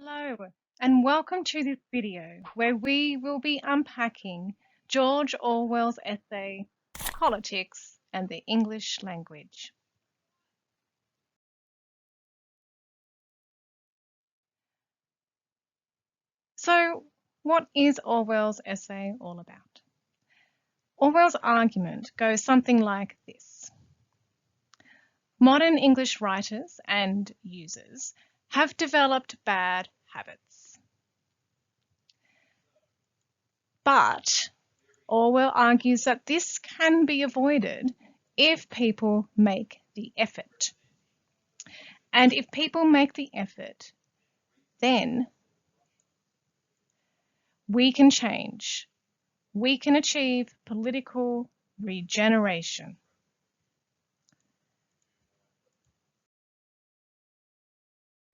Hello, and welcome to this video where we will be unpacking George Orwell's essay, Politics and the English Language. So, what is Orwell's essay all about? Orwell's argument goes something like this. Modern English writers and users have developed bad habits. But Orwell argues that this can be avoided if people make the effort. And if people make the effort, then we can change. We can achieve political regeneration.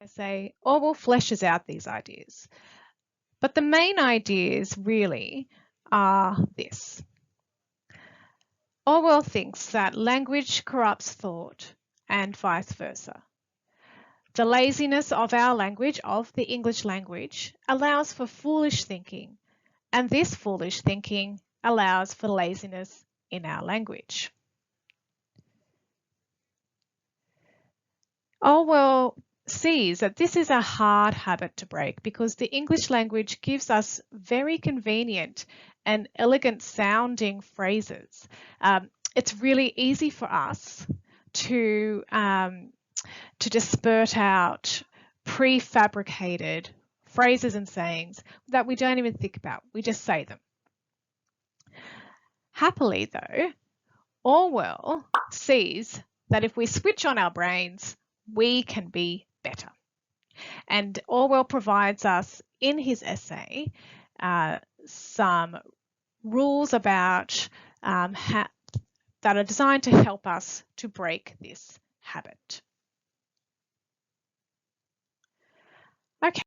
I say Orwell fleshes out these ideas. But the main ideas really are this. Orwell thinks that language corrupts thought and vice versa. The laziness of our language, of the English language, allows for foolish thinking, and this foolish thinking allows for laziness in our language. Orwell sees that this is a hard habit to break because the English language gives us very convenient and elegant sounding phrases. It's really easy for us to just spurt out prefabricated phrases and sayings that we don't even think about. We just say them. Happily, though, Orwell sees that if we switch on our brains, we can be better. And Orwell provides us in his essay some rules about that are designed to help us to break this habit. Okay.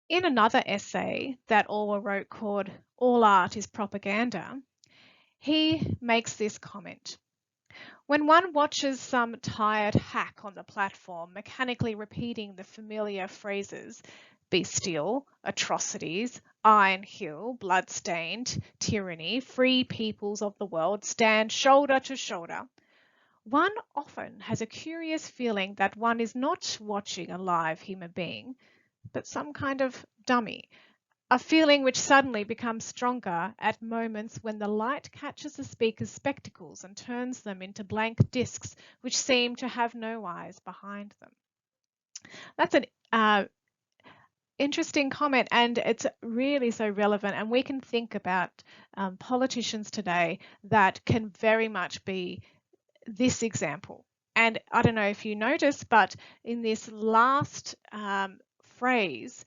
In another essay that Orwell wrote called All Art is Propaganda, he makes this comment. When one watches some tired hack on the platform mechanically repeating the familiar phrases, be still, atrocities, Iron Hill, bloodstained, tyranny, free peoples of the world stand shoulder to shoulder, one often has a curious feeling that one is not watching a live human being, but some kind of dummy, a feeling which suddenly becomes stronger at moments when the light catches the speaker's spectacles and turns them into blank discs which seem to have no eyes behind them. That's an interesting comment, and it's really so relevant, and we can think about politicians today that can very much be this example. And I don't know if you noticed, but in this last phrase,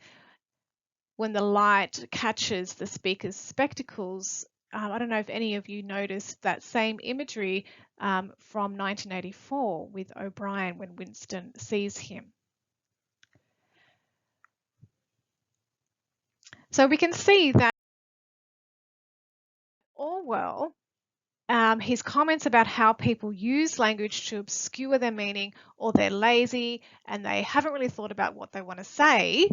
when the light catches the speaker's spectacles, I don't know if any of you noticed that same imagery from 1984 with O'Brien when Winston sees him. So we can see that Orwell, his comments about how people use language to obscure their meaning, or they're lazy and they haven't really thought about what they want to say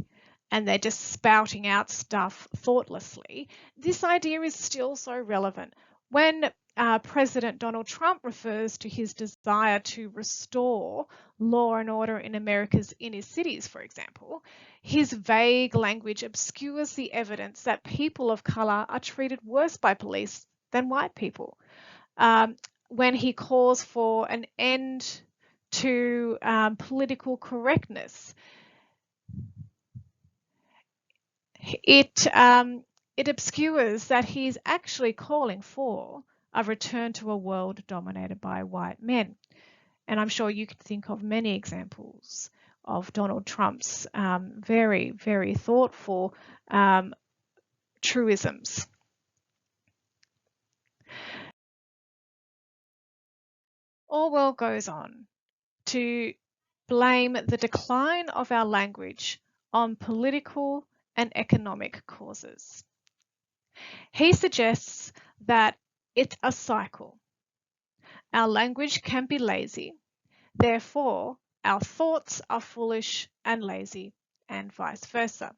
and they're just spouting out stuff thoughtlessly, this idea is still so relevant. When President Donald Trump refers to his desire to restore law and order in America's inner cities, for example, his vague language obscures the evidence that people of color are treated worse by police than white people. When he calls for an end to political correctness, it obscures that he's actually calling for a return to a world dominated by white men. And I'm sure you can think of many examples of Donald Trump's very, very thoughtful truisms. Orwell goes on to blame the decline of our language on political and economic causes. He suggests that it's a cycle. Our language can be lazy, therefore, our thoughts are foolish and lazy, and vice versa.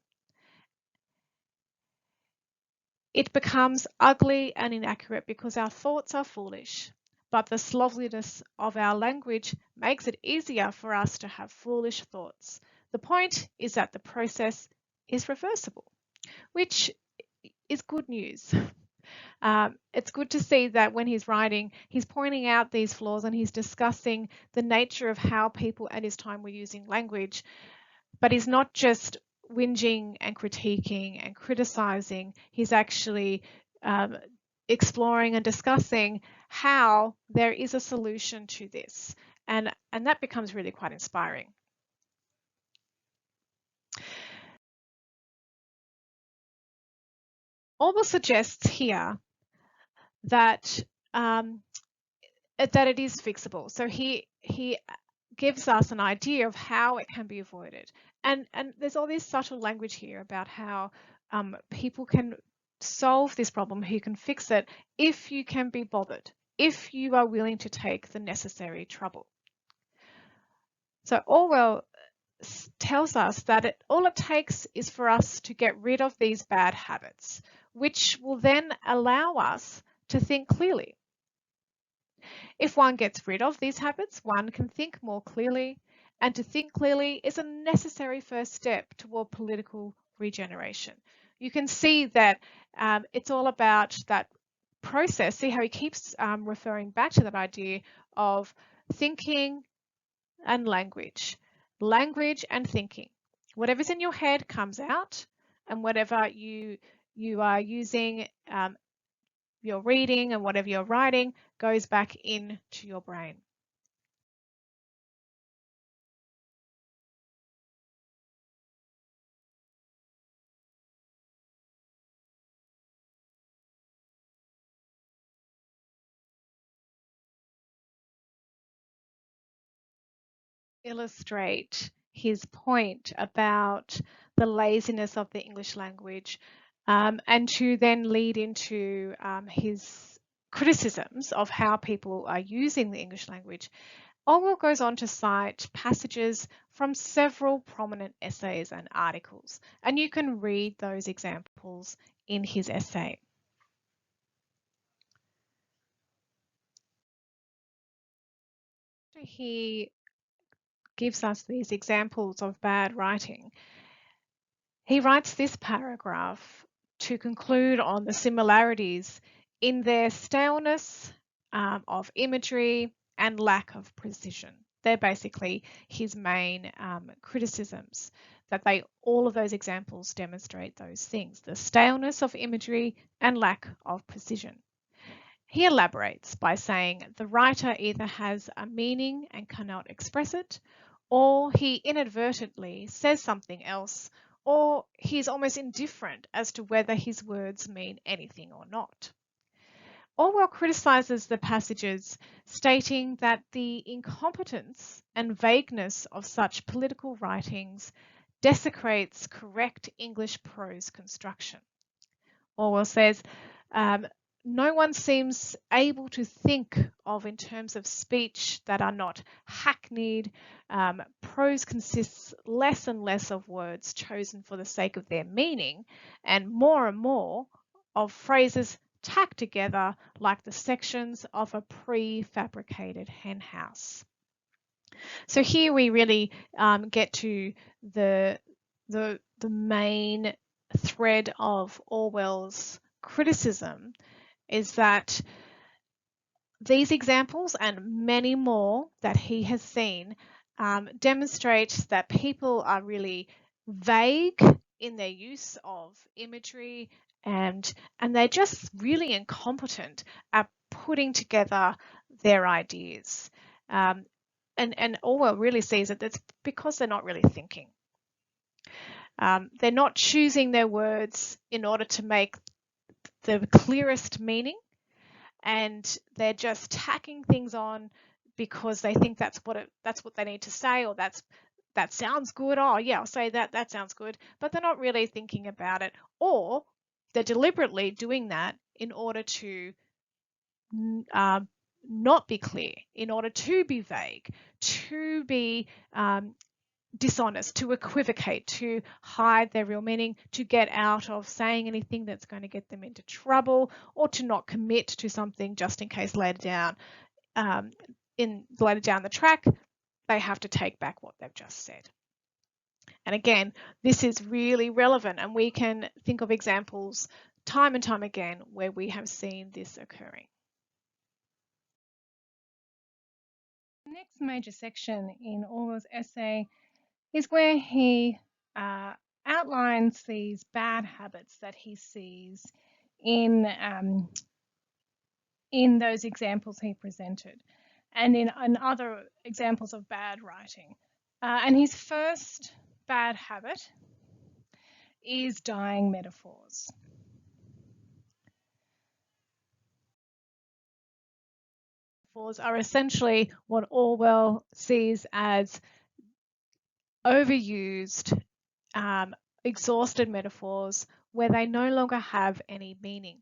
It becomes ugly and inaccurate because our thoughts are foolish, but the slovenliness of our language makes it easier for us to have foolish thoughts. The point is that the process is reversible, which is good news. It's good to see that when he's writing, he's pointing out these flaws and he's discussing the nature of how people at his time were using language, but he's not just whinging and critiquing and criticizing, he's actually exploring and discussing how there is a solution to this. And that becomes really quite inspiring. Orwell suggests here that that it is fixable. So he gives us an idea of how it can be avoided. And there's all this subtle language here about how people can solve this problem, who can fix it if you can be bothered, if you are willing to take the necessary trouble. So Orwell tells us that all it takes is for us to get rid of these bad habits, which will then allow us to think clearly. If one gets rid of these habits, one can think more clearly, and to think clearly is a necessary first step toward political regeneration. You can see that it's all about that process. See how he keeps referring back to that idea of thinking and language and thinking. Whatever's in your head comes out, and whatever you are using, your reading and whatever you're writing goes back into your brain. Illustrate his point about the laziness of the English language, and to then lead into his criticisms of how people are using the English language, Orwell goes on to cite passages from several prominent essays and articles, and you can read those examples in his essay. He gives us these examples of bad writing. He writes this paragraph to conclude on the similarities in their staleness of imagery and lack of precision. They're basically his main criticisms, that all of those examples demonstrate those things, the staleness of imagery and lack of precision. He elaborates by saying the writer either has a meaning and cannot express it, or he inadvertently says something else, or he's almost indifferent as to whether his words mean anything or not. Orwell criticises the passages, stating that the incompetence and vagueness of such political writings desecrates correct English prose construction. Orwell says, no one seems able to think of in terms of speech that are not hackneyed. Prose consists less and less of words chosen for the sake of their meaning, and more of phrases tacked together like the sections of a prefabricated henhouse. So here we really get to the main thread of Orwell's criticism, is that these examples and many more that he has seen demonstrate that people are really vague in their use of imagery, and they're just really incompetent at putting together their ideas. And Orwell really sees that it's because they're not really thinking. They're not choosing their words in order to make the clearest meaning, and they're just tacking things on because they think that's what they need to say, or that sounds good. Oh yeah, I'll say that. That sounds good. But they're not really thinking about it, or they're deliberately doing that in order to not be clear, in order to be vague, to be dishonest, to equivocate, to hide their real meaning, to get out of saying anything that's going to get them into trouble, or to not commit to something just in case later down the track they have to take back what they've just said. And again, this is really relevant, and we can think of examples time and time again where we have seen this occurring. The next major section in Orwell's essay is where he outlines these bad habits that he sees in those examples he presented, and in other examples of bad writing. And his first bad habit is dyeing metaphors. Metaphors are essentially what Orwell sees as overused, exhausted metaphors where they no longer have any meaning.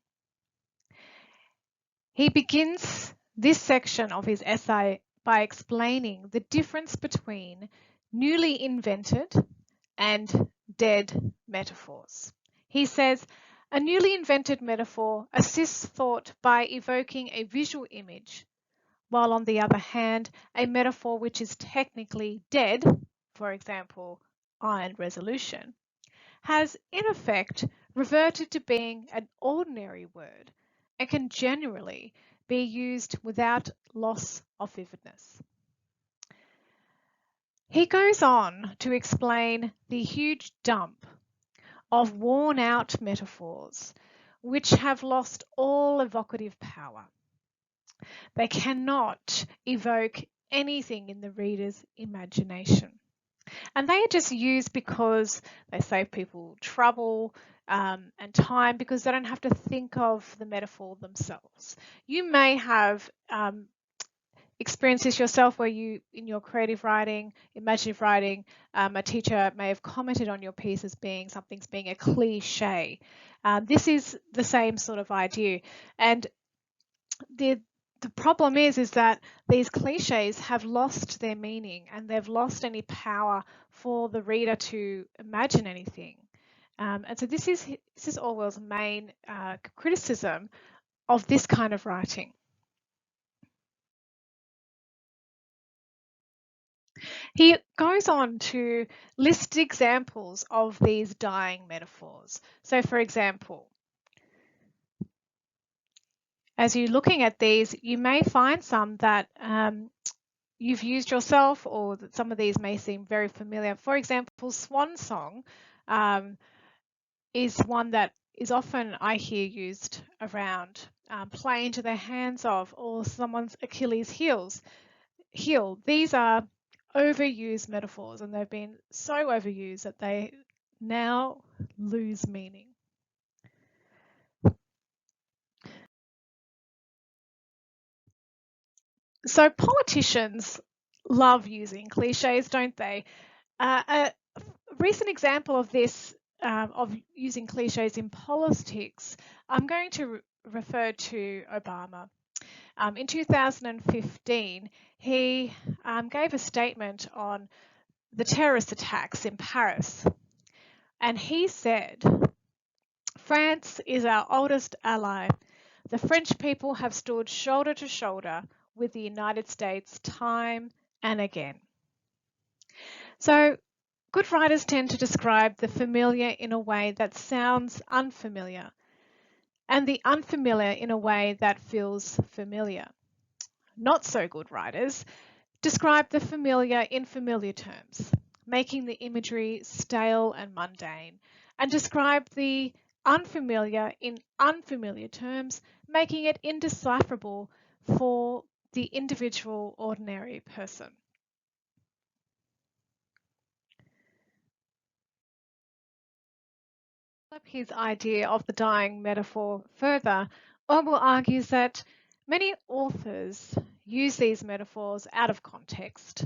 He begins this section of his essay by explaining the difference between newly invented and dead metaphors. He says, a newly invented metaphor assists thought by evoking a visual image, while on the other hand, a metaphor which is technically dead, for example, iron resolution, has in effect reverted to being an ordinary word and can generally be used without loss of vividness. He goes on to explain the huge dump of worn-out metaphors which have lost all evocative power. They cannot evoke anything in the reader's imagination. And they are just used because they save people trouble and time, because they don't have to think of the metaphor themselves. You may have experienced this yourself where you, in your creative writing, imaginative writing, a teacher may have commented on your piece as being something's being a cliche. This is the same sort of idea. And the problem is that these cliches have lost their meaning and they've lost any power for the reader to imagine anything. And so this is Orwell's main criticism of this kind of writing. He goes on to list examples of these dying metaphors. So, for example, as you're looking at these, you may find some that you've used yourself, or that some of these may seem very familiar. For example, swan song is one that is often, I hear, used around play into the hands of, or someone's Achilles heel. These are overused metaphors, and they've been so overused that they now lose meaning. So politicians love using cliches, don't they? A recent example of this, of using cliches in politics, I'm going to refer to Obama. In 2015, he gave a statement on the terrorist attacks in Paris, and he said, "France is our oldest ally. The French people have stood shoulder to shoulder with the United States time and again." So, good writers tend to describe the familiar in a way that sounds unfamiliar, and the unfamiliar in a way that feels familiar. Not so good writers describe the familiar in familiar terms, making the imagery stale and mundane, and describe the unfamiliar in unfamiliar terms, making it indecipherable for the individual ordinary person. His idea of the dying metaphor further, Orwell argues that many authors use these metaphors out of context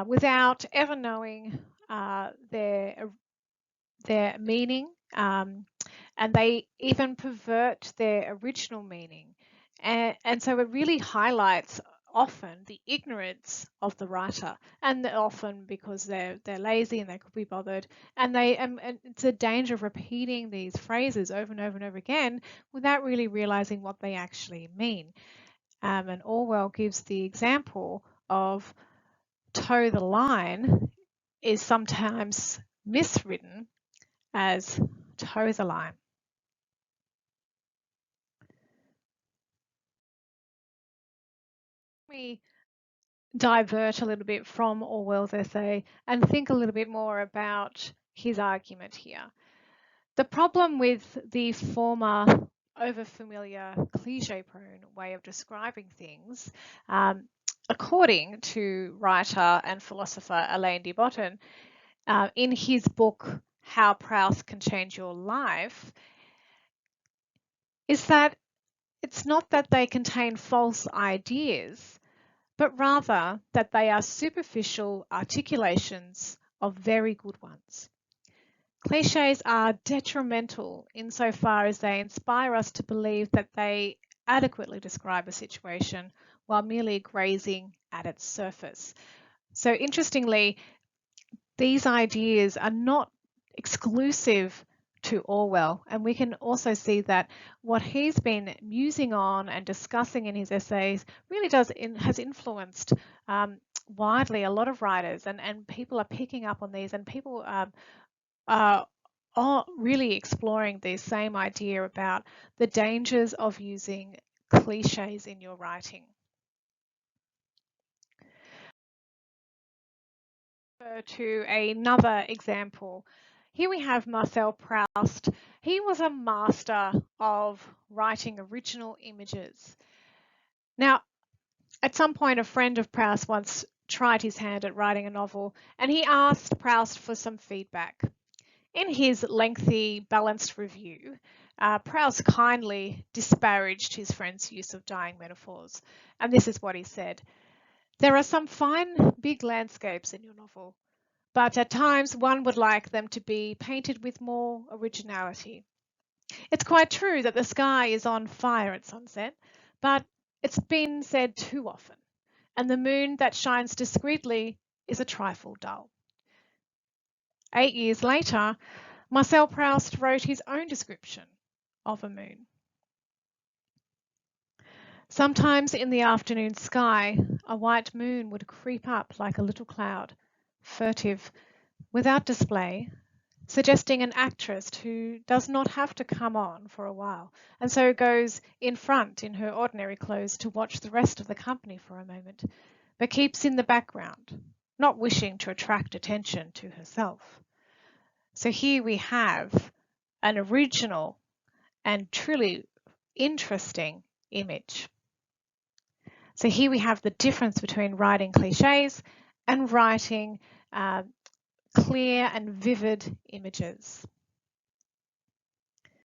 without ever knowing their meaning, and they even pervert their original meaning. And so it really highlights often the ignorance of the writer, and often because they're lazy and they could be bothered, and it's a danger of repeating these phrases over and over and over again without really realizing what they actually mean. And Orwell gives the example of toe the line is sometimes miswritten as toe the line. We divert a little bit from Orwell's essay and think a little bit more about his argument here. The problem with the former overfamiliar cliche-prone way of describing things, according to writer and philosopher Alain de Botton, in his book How Proust Can Change Your Life, is that it's not that they contain false ideas, but rather that they are superficial articulations of very good ones. Clichés are detrimental insofar as they inspire us to believe that they adequately describe a situation while merely grazing at its surface. So interestingly, these ideas are not exclusive to Orwell, and we can also see that what he's been musing on and discussing in his essays really has influenced widely a lot of writers, and people are picking up on these, and people are really exploring the same idea about the dangers of using cliches in your writing. To another example. Here we have Marcel Proust. He was a master of writing original images. Now, at some point, a friend of Proust once tried his hand at writing a novel, and he asked Proust for some feedback. In his lengthy, balanced review, Proust kindly disparaged his friend's use of dying metaphors, and this is what he said. "There are some fine, big landscapes in your novel, but at times one would like them to be painted with more originality. It's quite true that the sky is on fire at sunset, but It's been said too often, and the moon that shines discreetly is a trifle dull. 8 years later, Marcel Proust wrote his own description of a moon. Sometimes in the afternoon sky, a white moon would creep up like a little cloud, furtive, without display, suggesting an actress who does not have to come on for a while, and so goes in front in her ordinary clothes to watch the rest of the company for a moment, but keeps in the background, not wishing to attract attention to herself. So here we have an original and truly interesting image. So here we have the difference between writing cliches and writing clear and vivid images.